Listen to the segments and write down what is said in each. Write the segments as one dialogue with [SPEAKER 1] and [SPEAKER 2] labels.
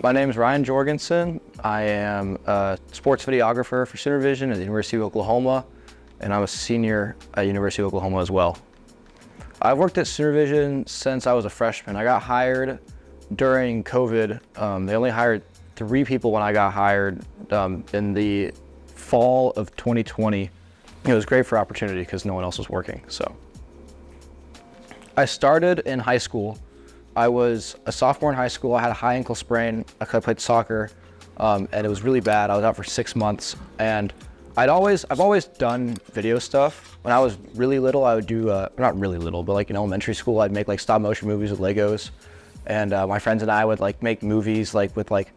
[SPEAKER 1] My name is Ryan Jorgenson. I am a sports videographer for Supervision at the University of Oklahoma, and I'm a senior at University of Oklahoma as well. I've worked at Supervision since I was a freshman. I got hired during COVID. They only hired 3 people when I got hired in the fall of 2020. It was great for opportunity because no one else was working. So I started in high school. I was a sophomore in high school. I had a high ankle sprain. I played soccer, and it was really bad. I was out for 6 months, and I've always done video stuff. When I was really little, I would do not really little, but like in elementary school, I'd make like stop motion movies with Legos, and my friends and I would like make movies like with like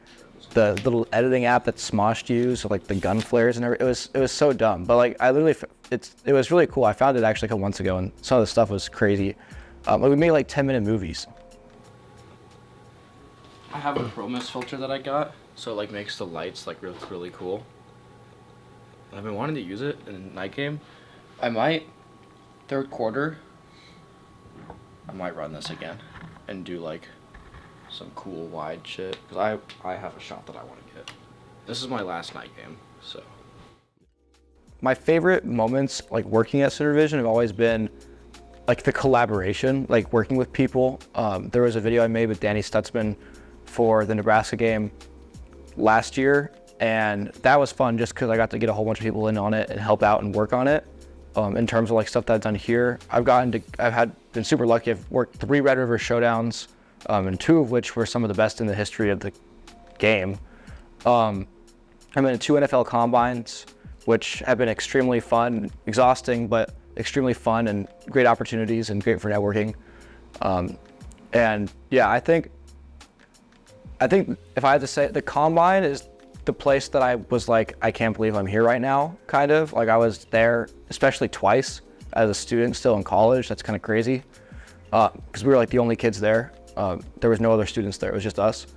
[SPEAKER 1] the little editing app that Smosh used, so like the gun flares and everything. It was so dumb, but like it was really cool. I found it actually a couple months ago, and some of the stuff was crazy. Like we made like 10-minute movies. I have a Chromos filter that I got, so it like makes the lights like really cool. And I've been wanting to use it in night game. I might, third quarter, I might run this again and do like some cool wide shit, because I have a shot that I want to get. This is my last night game, so. My favorite moments like working at Supervision have always been like the collaboration, like working with people. There was a video I made with Danny Stutzman for the Nebraska game last year, and that was fun just because I got to get a whole bunch of people in on it and help out and work on it. In terms of like stuff that I've done here, I've been super lucky. I've worked 3 Red River Showdowns, and 2 of which were some of the best in the history of the game. I'm in 2 NFL combines, which have been extremely fun, exhausting, but extremely fun and great opportunities and great for networking. And yeah, I think if I had to say, the combine is the place that I was like, I can't believe I'm here right now, kind of. Like I was there, especially twice as a student still in college. That's kind of crazy, because we were like the only kids there. There was no other students there, it was just us.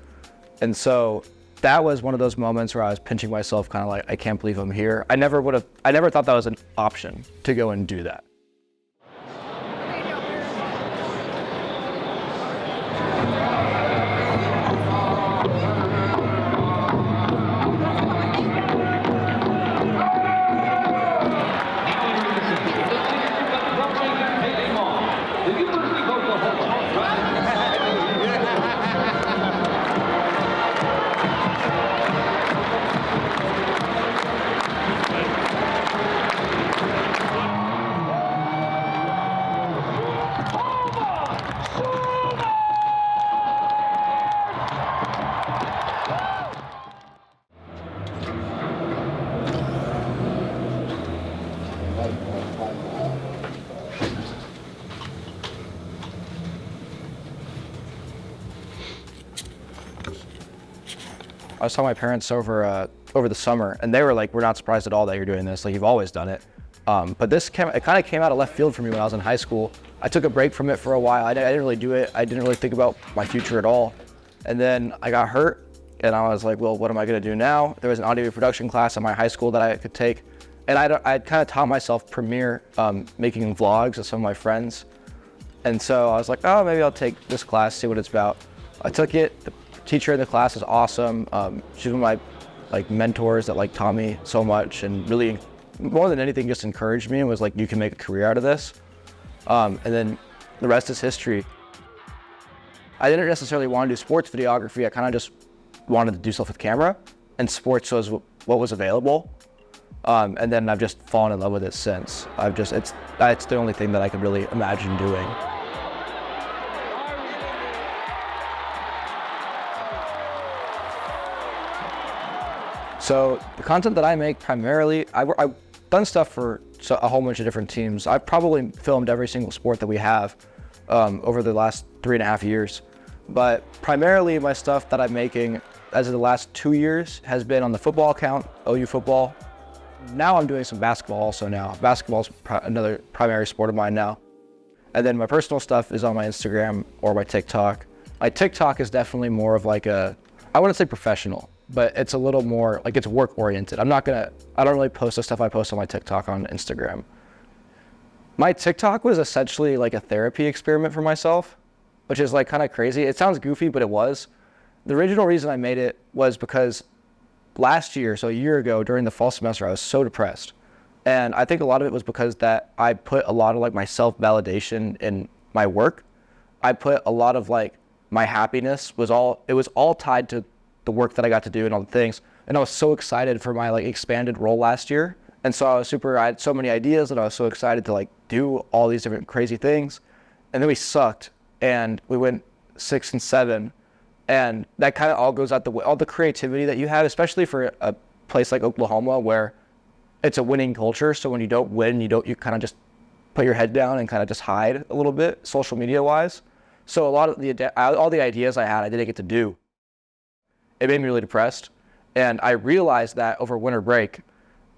[SPEAKER 1] And so that was one of those moments where I was pinching myself, kind of like, I can't believe I'm here. I never thought that was an option to go and do that. I was telling my parents over the summer, and they were like, "We're not surprised at all that you're doing this. Like you've always done it." But it kind of came out of left field for me when I was in high school. I took a break from it for a while. I didn't really do it. I didn't really think about my future at all. And then I got hurt, and I was like, "Well, what am I going to do now?" There was an audio production class at my high school that I could take, and I'd kind of taught myself Premiere, making vlogs with some of my friends. And so I was like, "Oh, maybe I'll take this class, see what it's about." I took it. The teacher in the class was awesome. She's one of my mentors that taught me so much, and really more than anything just encouraged me and was like, you can make a career out of this. And then the rest is history. I didn't necessarily want to do sports videography. I kind of just wanted to do stuff with camera, and sports was what was available. And then I've just fallen in love with it since. It's the only thing that I could really imagine doing. So the content that I make primarily, I've done stuff for a whole bunch of different teams. I've probably filmed every single sport that we have over the last 3.5 years. But primarily my stuff that I'm making as of the last 2 years has been on the football account, OU football. Now I'm doing some basketball also now. Basketball's another primary sport of mine now. And then my personal stuff is on my Instagram or my TikTok. My TikTok is definitely more of like I wouldn't say professional, but it's a little more like it's work oriented. I don't really post the stuff I post on my TikTok on Instagram. My TikTok was essentially like a therapy experiment for myself, which is like kind of crazy. It sounds goofy, but it was.
[SPEAKER 2] the original reason I made it was because last year, so a year ago during the fall semester, I was so depressed. And I think a lot of it was because that I put a lot of like my self-validation in my work. I put a lot of like my happiness it was all tied to the work that I got to do and all the things. And I was so excited for my like expanded role last year. And so I had so many ideas and I was so excited to like do all these different crazy things. And then we sucked and we went 6 and 7. And that kind of all goes out the way. All the creativity that you have, especially for a place like Oklahoma where it's a winning culture. So when you don't win, you kind of just put your head down and kind of just hide a little bit, social media wise. So a lot of all the ideas I had, I didn't get to do. It made me really depressed. And I realized that over winter break,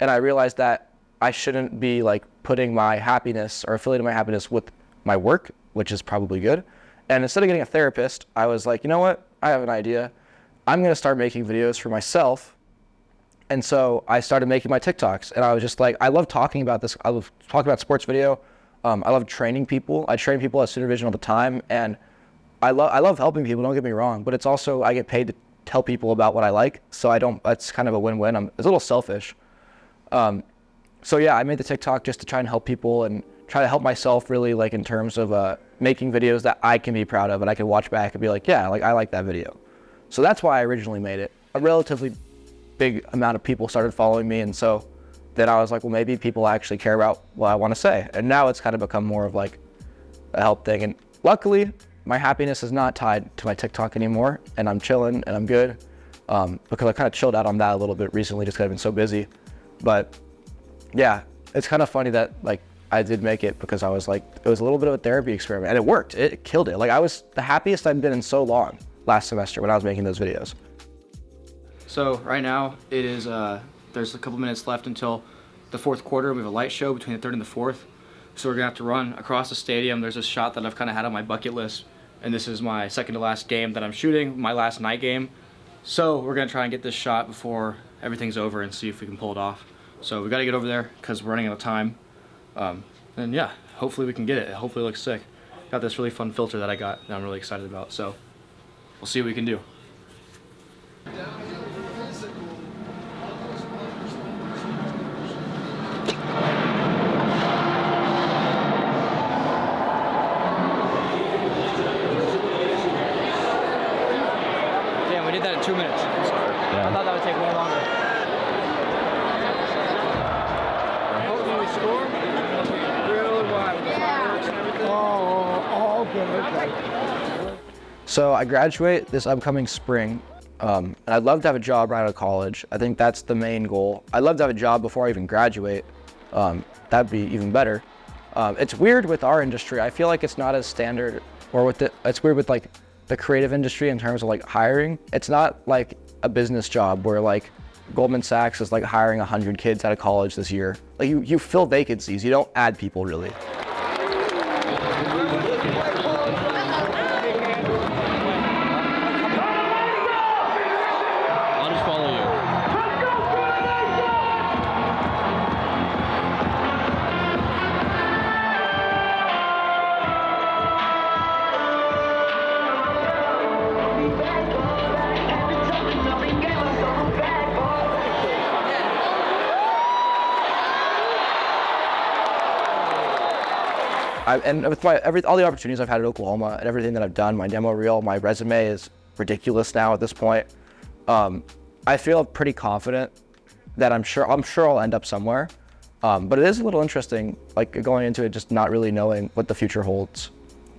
[SPEAKER 2] and I realized that I shouldn't be like putting my happiness or affiliating my happiness with my work, which is probably good. And instead of getting a therapist, I was like, you know what? I have an idea. I'm going to start making videos for myself. And so I started making my TikToks. And I was just like, I love talking about this. I love talking about sports video. I love training people. I train people at Supervision all the time. And I love helping people, don't get me wrong. But it's also, I get paid to tell people about what I like. So that's kind of a win-win. It's a little selfish. So yeah, I made the TikTok just to try and help people and try to help myself really, like in terms of making videos that I can be proud of and I can watch back and be like, yeah, like I like that video. So that's why I originally made it. A relatively big amount of people started following me, and so then I was like, well, maybe people actually care about what I want to say. And now it's kind of become more of like a help thing. And luckily, my happiness is not tied to my TikTok anymore, and I'm chilling and I'm good because I kind of chilled out on that a little bit recently just because I've been so busy. But yeah, it's kind of funny that like I did make it because I was like, it was a little bit of a therapy experiment and it worked. It killed it. Like I was the happiest I've been in so long last semester when I was making those videos.
[SPEAKER 1] So right now it is, there's a couple minutes left until the fourth quarter. We have a light show between the third and the fourth. So we're gonna have to run across the stadium. There's a shot that I've kind of had on my bucket list. And this is my second to last game that I'm shooting, my last night game. So we're gonna try and get this shot before everything's over and see if we can pull it off. So we gotta get over there because we're running out of time. And yeah, hopefully we can get it. Hopefully it looks sick. Got this really fun filter that I got that I'm really excited about. So we'll see what we can do. Damn, we did that in 2 minutes. Yeah. I thought that would take way longer. When we score, really wide.
[SPEAKER 2] Oh, okay. So I graduate this upcoming spring, and I'd love to have a job right out of college. I think that's the main goal. I'd love to have a job before I even graduate. That'd be even better. It's weird with our industry. I feel like it's not as standard, or it's weird with like the creative industry in terms of like hiring. It's not like a business job where like Goldman Sachs is like hiring 100 kids out of college this year. Like you fill vacancies, you don't add people really.
[SPEAKER 1] I'll just follow you.
[SPEAKER 2] And with all the opportunities I've had at Oklahoma and everything that I've done, my demo reel, my resume is ridiculous now at this point. I feel pretty confident that I'm sure I'll end up somewhere. But it is a little interesting, like going into it, just not really knowing what the future holds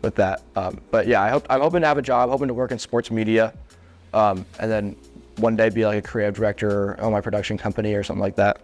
[SPEAKER 2] with that. But yeah, I'm hoping to have a job, hoping to work in sports media, and then one day be like a creative director or own my production company or something like that.